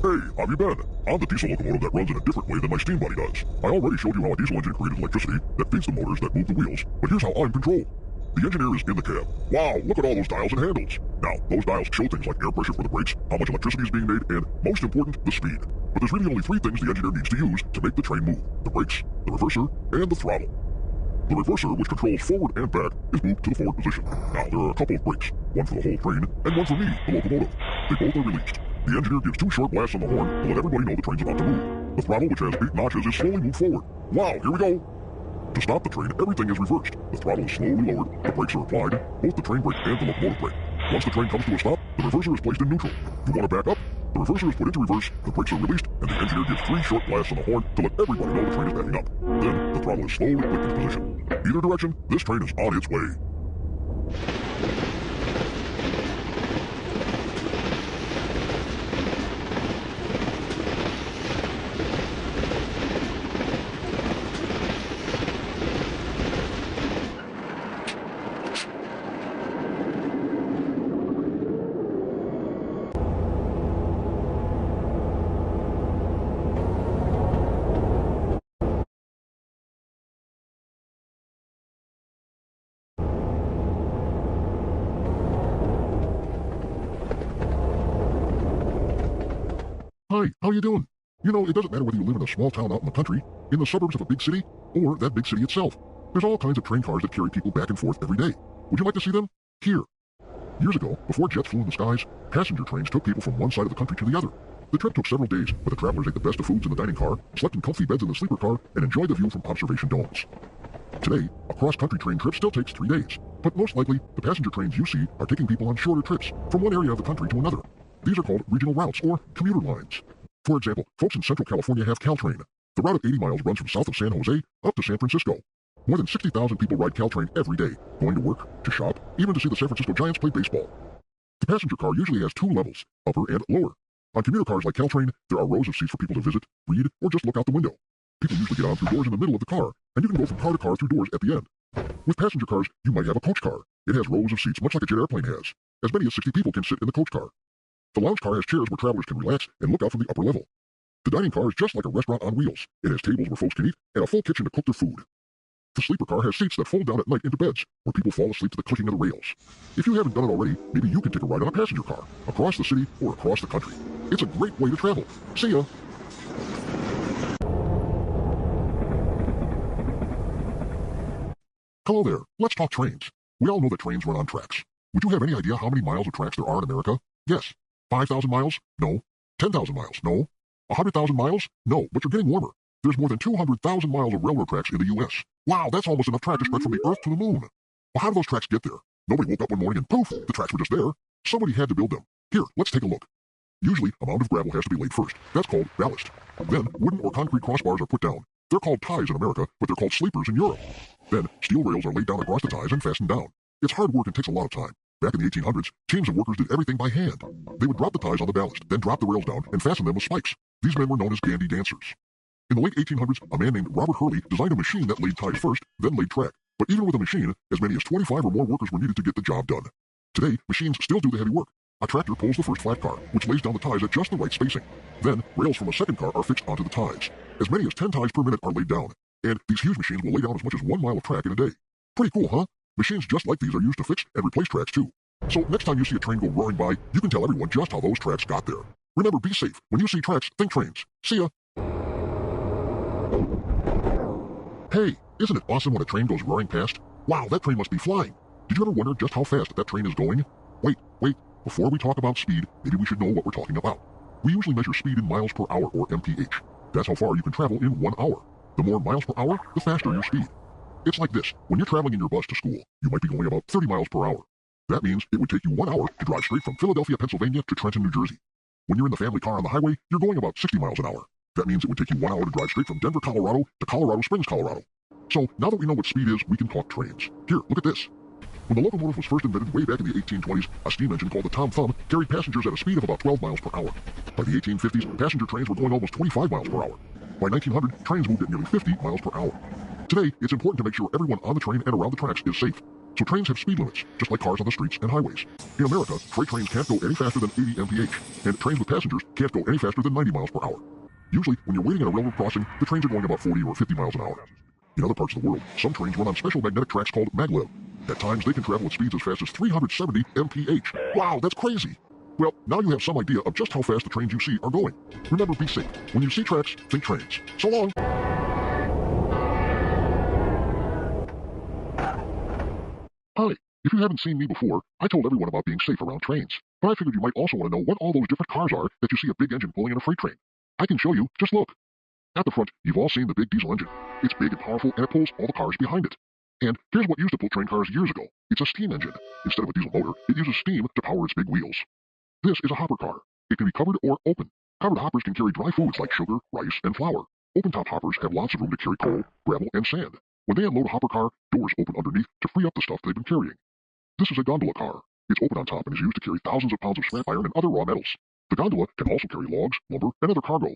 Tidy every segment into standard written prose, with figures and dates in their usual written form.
Hey, how have you been? I'm the diesel locomotive that runs in a different way than my steam body does. I already showed you how a diesel engine creates electricity that feeds the motors that move the wheels, but here's how I'm controlled. The engineer is in the cab. Wow, look at all those dials and handles. Now, those dials show things like air pressure for the brakes, how much electricity is being made, and, most important, the speed. But there's really only three things the engineer needs to use to make the train move: the brakes, the reverser, and the throttle. The reverser, which controls forward and back, is moved to the forward position. Now, there are a couple of brakes, one for the whole train, and one for me, the locomotive. They both are released. The engineer gives two short blasts on the horn to let everybody know the train's about to move. The throttle, which has 8 notches, is slowly moved forward. Wow, here we go! To stop the train, everything is reversed. The throttle is slowly lowered, the brakes are applied, both the train brake and the locomotive brake. Once the train comes to a stop, the reverser is placed in neutral. If you want to back up, the reverser is put into reverse, the brakes are released, and the engineer gives 3 short blasts on the horn to let everybody know the train is backing up. Then, the throttle is slowly flipped into position. Either direction, this train is on its way. Hi, how you doing? You know, it doesn't matter whether you live in a small town out in the country, in the suburbs of a big city, or that big city itself. There's all kinds of train cars that carry people back and forth every day. Would you like to see them? Here. Years ago, before jets flew in the skies, passenger trains took people from one side of the country to the other. The trip took several days, but the travelers ate the best of foods in the dining car, slept in comfy beds in the sleeper car, and enjoyed the view from observation domes. Today, a cross-country train trip still takes 3 days, but most likely, the passenger trains you see are taking people on shorter trips from one area of the country to another. These are called regional routes, or commuter lines. For example, folks in Central California have Caltrain. The route of 80 miles runs from south of San Jose up to San Francisco. More than 60,000 people ride Caltrain every day, going to work, to shop, even to see the San Francisco Giants play baseball. The passenger car usually has 2 levels, upper and lower. On commuter cars like Caltrain, there are rows of seats for people to visit, read, or just look out the window. People usually get on through doors in the middle of the car, and you can go from car to car through doors at the end. With passenger cars, you might have a coach car. It has rows of seats much like a jet airplane has. As many as 60 people can sit in the coach car. The lounge car has chairs where travelers can relax and look out from the upper level. The dining car is just like a restaurant on wheels. It has tables where folks can eat and a full kitchen to cook their food. The sleeper car has seats that fold down at night into beds, where people fall asleep to the clicking of the rails. If you haven't done it already, maybe you can take a ride on a passenger car, across the city or across the country. It's a great way to travel. See ya! Hello there, let's talk trains. We all know that trains run on tracks. Would you have any idea how many miles of tracks there are in America? Yes. 5,000 miles? No. 10,000 miles? No. 100,000 miles? No, but you're getting warmer. There's more than 200,000 miles of railroad tracks in the U.S. Wow, that's almost enough track to spread from the Earth to the Moon. Well, how do those tracks get there? Nobody woke up one morning and poof, the tracks were just there. Somebody had to build them. Here, let's take a look. Usually, a mound of gravel has to be laid first. That's called ballast. Then, wooden or concrete crossbars are put down. They're called ties in America, but they're called sleepers in Europe. Then, steel rails are laid down across the ties and fastened down. It's hard work and takes a lot of time. Back in the 1800s, teams of workers did everything by hand. They would drop the ties on the ballast, then drop the rails down and fasten them with spikes. These men were known as dandy dancers. In the late 1800s, a man named Robert Hurley designed a machine that laid ties first, then laid track. But even with a machine, as many as 25 or more workers were needed to get the job done. Today, machines still do the heavy work. A tractor pulls the first flat car, which lays down the ties at just the right spacing. Then, rails from a second car are fixed onto the ties. As many as 10 ties per minute are laid down. And these huge machines will lay down as much as 1 mile of track in a day. Pretty cool, huh? Machines just like these are used to fix and replace tracks too. So next time you see a train go roaring by, you can tell everyone just how those tracks got there. Remember, be safe. When you see tracks, think trains. See ya! Hey, isn't it awesome when a train goes roaring past? Wow, that train must be flying. Did you ever wonder just how fast that train is going? Wait. Before we talk about speed, maybe we should know what we're talking about. We usually measure speed in miles per hour, or mph. That's how far you can travel in 1 hour. The more miles per hour, the faster your speed. It's like this. When you're traveling in your bus to school, you might be going about 30 miles per hour. That means it would take you 1 hour to drive straight from Philadelphia, Pennsylvania to Trenton, New Jersey. When you're in the family car on the highway, you're going about 60 miles an hour. That means it would take you 1 hour to drive straight from Denver, Colorado to Colorado Springs, Colorado. So now that we know what speed is, we can talk trains. Here, look at this. When the locomotive was first invented way back in the 1820s, a steam engine called the Tom Thumb carried passengers at a speed of about 12 miles per hour. By the 1850s, passenger trains were going almost 25 miles per hour. By 1900, trains moved at nearly 50 miles per hour. Today, it's important to make sure everyone on the train and around the tracks is safe. So trains have speed limits, just like cars on the streets and highways. In America, freight trains can't go any faster than 80 mph, and trains with passengers can't go any faster than 90 miles per hour. Usually, when you're waiting at a railroad crossing, the trains are going about 40 or 50 miles an hour. In other parts of the world, some trains run on special magnetic tracks called maglev. At times, they can travel at speeds as fast as 370 mph. Wow, that's crazy! Well, now you have some idea of just how fast the trains you see are going. Remember, be safe. When you see tracks, think trains. So long! Hi. If you haven't seen me before, I told everyone about being safe around trains. But I figured you might also want to know what all those different cars are that you see a big engine pulling in a freight train. I can show you. Just look. At the front, you've all seen the big diesel engine. It's big and powerful, and it pulls all the cars behind it. And here's what used to pull train cars years ago. It's a steam engine. Instead of a diesel motor, it uses steam to power its big wheels. This is a hopper car. It can be covered or open. Covered hoppers can carry dry foods like sugar, rice, and flour. Open-top hoppers have lots of room to carry coal, gravel, and sand. When they unload a hopper car, doors open underneath to free up the stuff they've been carrying. This is a gondola car. It's open on top and is used to carry thousands of pounds of scrap iron and other raw metals. The gondola can also carry logs, lumber, and other cargo.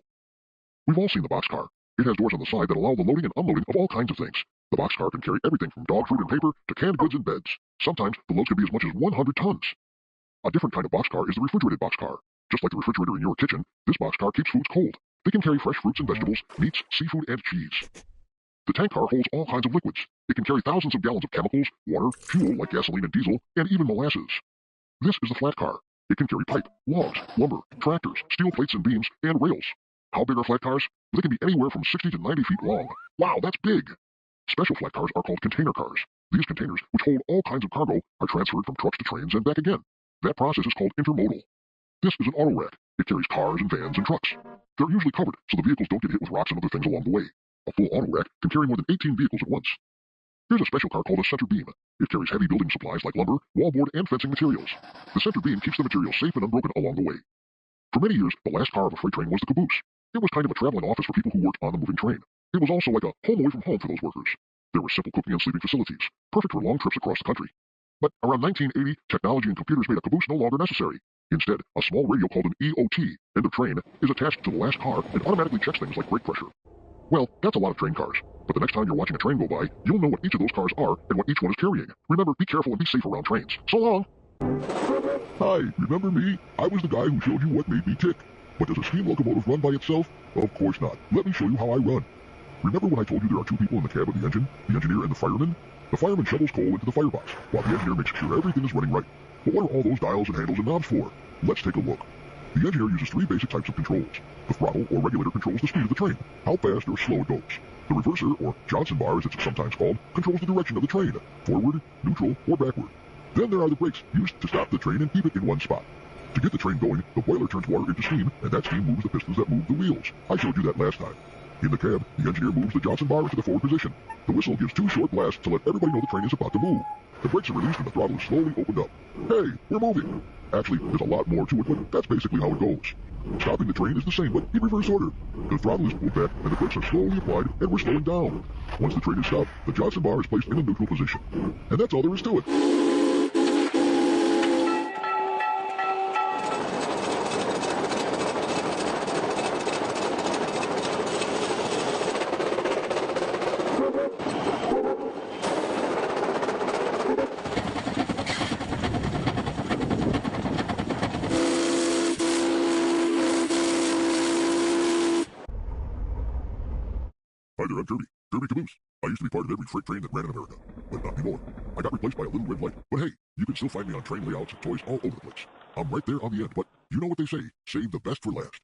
We've all seen the boxcar. It has doors on the side that allow the loading and unloading of all kinds of things. The boxcar can carry everything from dog food and paper to canned goods and beds. Sometimes the loads can be as much as 100 tons. A different kind of boxcar is the refrigerated boxcar. Just like the refrigerator in your kitchen, this boxcar keeps foods cold. They can carry fresh fruits and vegetables, meats, seafood, and cheese. The tank car holds all kinds of liquids. It can carry thousands of gallons of chemicals, water, fuel like gasoline and diesel, and even molasses. This is the flat car. It can carry pipe, logs, lumber, tractors, steel plates and beams, and rails. How big are flat cars? They can be anywhere from 60 to 90 feet long. Wow, that's big! Special flat cars are called container cars. These containers, which hold all kinds of cargo, are transferred from trucks to trains and back again. That process is called intermodal. This is an auto rack. It carries cars and vans and trucks. They're usually covered, so the vehicles don't get hit with rocks and other things along the way. A full auto rack can carry more than 18 vehicles at once. Here's a special car called a center beam. It carries heavy building supplies like lumber, wallboard, and fencing materials. The center beam keeps the materials safe and unbroken along the way. For many years, the last car of a freight train was the caboose. It was kind of a traveling office for people who worked on the moving train. It was also like a home away from home for those workers. There were simple cooking and sleeping facilities, perfect for long trips across the country. But around 1980, technology and computers made a caboose no longer necessary. Instead, a small radio called an EOT, end of train, is attached to the last car and automatically checks things like brake pressure. Well, that's a lot of train cars. But the next time you're watching a train go by, you'll know what each of those cars are and what each one is carrying. Remember, be careful and be safe around trains. So long! Hi, remember me? I was the guy who showed you what made me tick. But does a steam locomotive run by itself? Of course not. Let me show you how I run. Remember when I told you there are two people in the cab of the engine? The engineer and the fireman? The fireman shovels coal into the firebox, while the engineer makes sure everything is running right. But what are all those dials and handles and knobs for? Let's take a look. The engineer uses three basic types of controls. The throttle or regulator controls the speed of the train, how fast or slow it goes. The reverser, or Johnson bar as it's sometimes called, controls the direction of the train, forward, neutral, or backward. Then there are the brakes, used to stop the train and keep it in one spot. To get the train going, the boiler turns water into steam, and that steam moves the pistons that move the wheels. I showed you that last time. In the cab, the engineer moves the Johnson bar into the forward position. The whistle gives two short blasts to let everybody know the train is about to move. The brakes are released and the throttle is slowly opened up. Hey, we're moving! Actually, there's a lot more to it, but that's basically how it goes. Stopping the train is the same, but in reverse order. The throttle is pulled back, and the brakes are slowly applied, and we're slowing down. Once the train is stopped, the Johnson bar is placed in a neutral position. And that's all there is to it. Hi there, I'm Kirby Caboose. I used to be part of every freight train that ran in America, but not anymore. I got replaced by a little red light. But hey, you can still find me on train layouts and toys all over the place. I'm right there on the end, but you know what they say, save the best for last.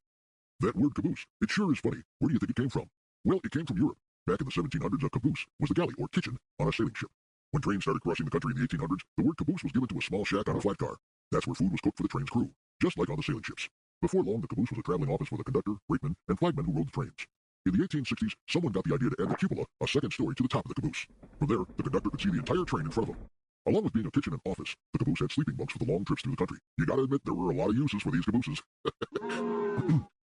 That word caboose, it sure is funny. Where do you think it came from? Well, it came from Europe. Back in the 1700s, a caboose was the galley or kitchen on a sailing ship. When trains started crossing the country in the 1800s, the word caboose was given to a small shack on a flat car. That's where food was cooked for the train's crew, just like on the sailing ships. Before long, the caboose was a traveling office for the conductor, brakeman, and flagmen who rode the trains. In the 1860s, someone got the idea to add the cupola, a second story, to the top of the caboose. From there, the conductor could see the entire train in front of him. Along with being a kitchen and office, the caboose had sleeping bunks for the long trips through the country. You gotta admit, there were a lot of uses for these cabooses.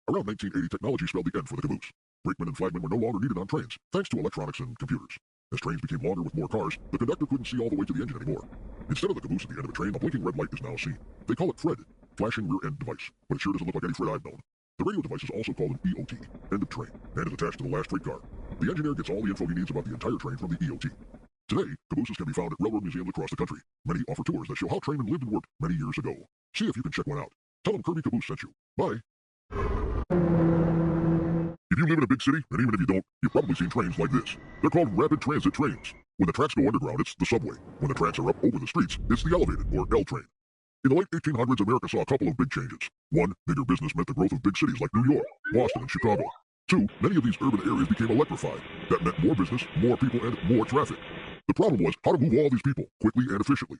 Around 1980, technology spelled the end for the caboose. Brakemen and flagmen were no longer needed on trains, thanks to electronics and computers. As trains became longer with more cars, the conductor couldn't see all the way to the engine anymore. Instead of the caboose at the end of a train, a blinking red light is now seen. They call it FRED, flashing rear-end device, but it sure doesn't look like any FRED I've known. The radio device is also called an EOT, end of train, and is attached to the last freight car. The engineer gets all the info he needs about the entire train from the EOT. Today, cabooses can be found at railroad museums across the country. Many offer tours that show how trainmen lived and worked many years ago. See if you can check one out. Tell them Kirby Caboose sent you. Bye. If you live in a big city, and even if you don't, you've probably seen trains like this. They're called rapid transit trains. When the tracks go underground, it's the subway. When the tracks are up over the streets, it's the elevated, or L train. In the late 1800s, America saw a couple of big changes. One, bigger business meant the growth of big cities like New York, Boston, and Chicago. Two, many of these urban areas became electrified. That meant more business, more people, and more traffic. The problem was how to move all these people quickly and efficiently.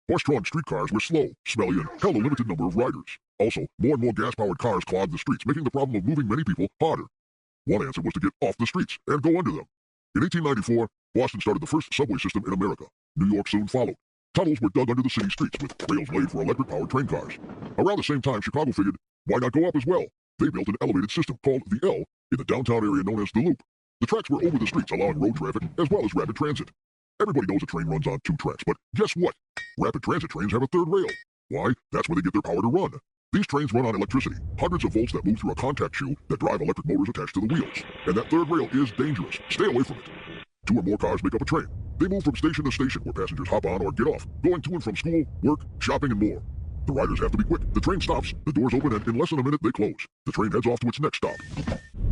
Horse-drawn streetcars were slow, smelly, and held a limited number of riders. Also, more and more gas-powered cars clogged the streets, making the problem of moving many people harder. One answer was to get off the streets and go under them. In 1894, Boston started the first subway system in America. New York soon followed. Tunnels were dug under the city streets with rails laid for electric-powered train cars. Around the same time, Chicago figured, why not go up as well? They built an elevated system called the L in the downtown area known as the Loop. The tracks were over the streets, allowing road traffic as well as rapid transit. Everybody knows a train runs on two tracks, but guess what? Rapid transit trains have a third rail. Why? That's where they get their power to run. These trains run on electricity, hundreds of volts that move through a contact shoe that drive electric motors attached to the wheels. And that third rail is dangerous. Stay away from it. Two or more cars make up a train. They move from station to station where passengers hop on or get off, going to and from school, work, shopping, and more. The riders have to be quick. The train stops, the doors open, and in less than a minute they close. The train heads off to its next stop.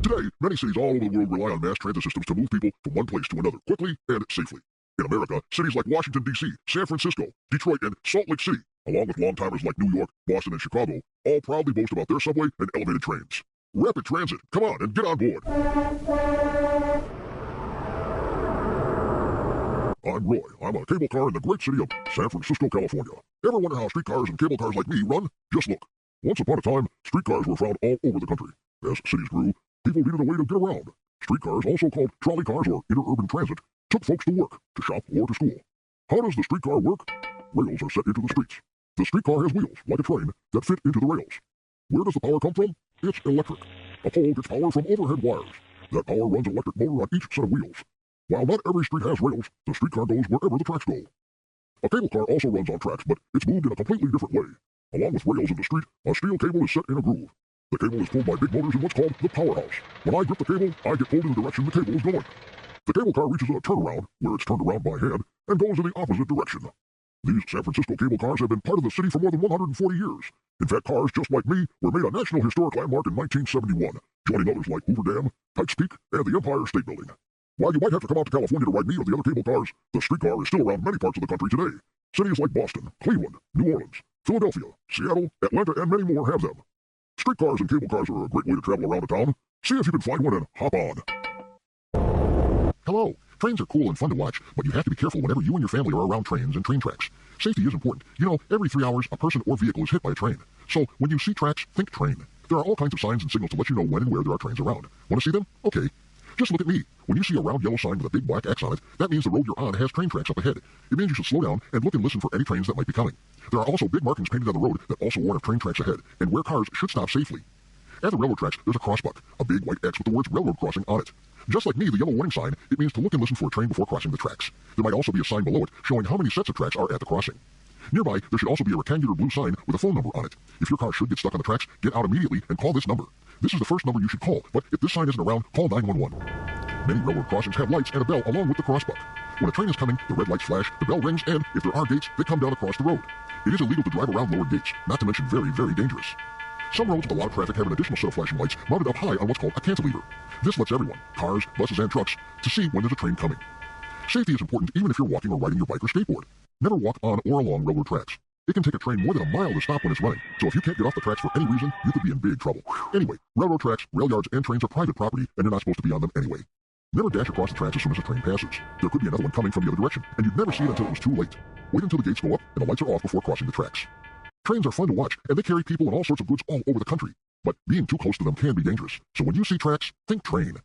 Today, many cities all over the world rely on mass transit systems to move people from one place to another quickly and safely. In America, cities like Washington, D.C., San Francisco, Detroit, and Salt Lake City, along with long-timers like New York, Boston, and Chicago, all proudly boast about their subway and elevated trains. Rapid transit, come on and get on board. I'm Roy. I'm a cable car in the great city of San Francisco, California. Ever wonder how streetcars and cable cars like me run? Just look. Once upon a time, streetcars were found all over the country. As cities grew, people needed a way to get around. Streetcars, also called trolley cars or interurban transit, took folks to work, to shop, or to school. How does the streetcar work? Rails are set into the streets. The streetcar has wheels, like a train, that fit into the rails. Where does the power come from? It's electric. A pole gets power from overhead wires. That power runs an electric motor on each set of wheels. While not every street has rails, the streetcar goes wherever the tracks go. A cable car also runs on tracks, but it's moved in a completely different way. Along with rails in the street, a steel cable is set in a groove. The cable is pulled by big motors in what's called the powerhouse. When I grip the cable, I get pulled in the direction the cable is going. The cable car reaches a turnaround, where it's turned around by hand, and goes in the opposite direction. These San Francisco cable cars have been part of the city for more than 140 years. In fact, cars just like me were made a National Historic Landmark in 1971, joining others like Hoover Dam, Pikes Peak, and the Empire State Building. While you might have to come out to California to ride me or the other cable cars, the streetcar is still around many parts of the country today. Cities like Boston, Cleveland, New Orleans, Philadelphia, Seattle, Atlanta, and many more have them. Streetcars and cable cars are a great way to travel around a town. See if you can find one and hop on. Hello. Trains are cool and fun to watch, but you have to be careful whenever you and your family are around trains and train tracks. Safety is important. You know, every 3 hours, a person or vehicle is hit by a train. So, when you see tracks, think train. There are all kinds of signs and signals to let you know when and where there are trains around. Want to see them? Okay. Just look at me. When you see a round yellow sign with a big black X on it, that means the road you're on has train tracks up ahead. It means you should slow down and look and listen for any trains that might be coming. There are also big markings painted on the road that also warn of train tracks ahead and where cars should stop safely. At the railroad tracks, there's a crossbuck, a big white X with the words railroad crossing on it. Just like me, the yellow warning sign, it means to look and listen for a train before crossing the tracks. There might also be a sign below it showing how many sets of tracks are at the crossing. Nearby, there should also be a rectangular blue sign with a phone number on it. If your car should get stuck on the tracks, get out immediately and call this number. This is the first number you should call, but if this sign isn't around, call 911. Many railroad crossings have lights and a bell along with the crossbuck. When a train is coming, the red lights flash, the bell rings, and if there are gates, they come down across the road. It is illegal to drive around lowered gates, not to mention very, very dangerous. Some roads with a lot of traffic have an additional set of flashing lights mounted up high on what's called a cantilever. This lets everyone, cars, buses, and trucks, to see when there's a train coming. Safety is important even if you're walking or riding your bike or skateboard. Never walk on or along railroad tracks. It can take a train more than a mile to stop when it's running, so if you can't get off the tracks for any reason, you could be in big trouble. Anyway, railroad tracks, rail yards, and trains are private property, and you're not supposed to be on them anyway. Never dash across the tracks as soon as a train passes. There could be another one coming from the other direction, and you'd never see it until it was too late. Wait until the gates go up and the lights are off before crossing the tracks. Trains are fun to watch, and they carry people and all sorts of goods all over the country. But being too close to them can be dangerous, so when you see tracks, think train.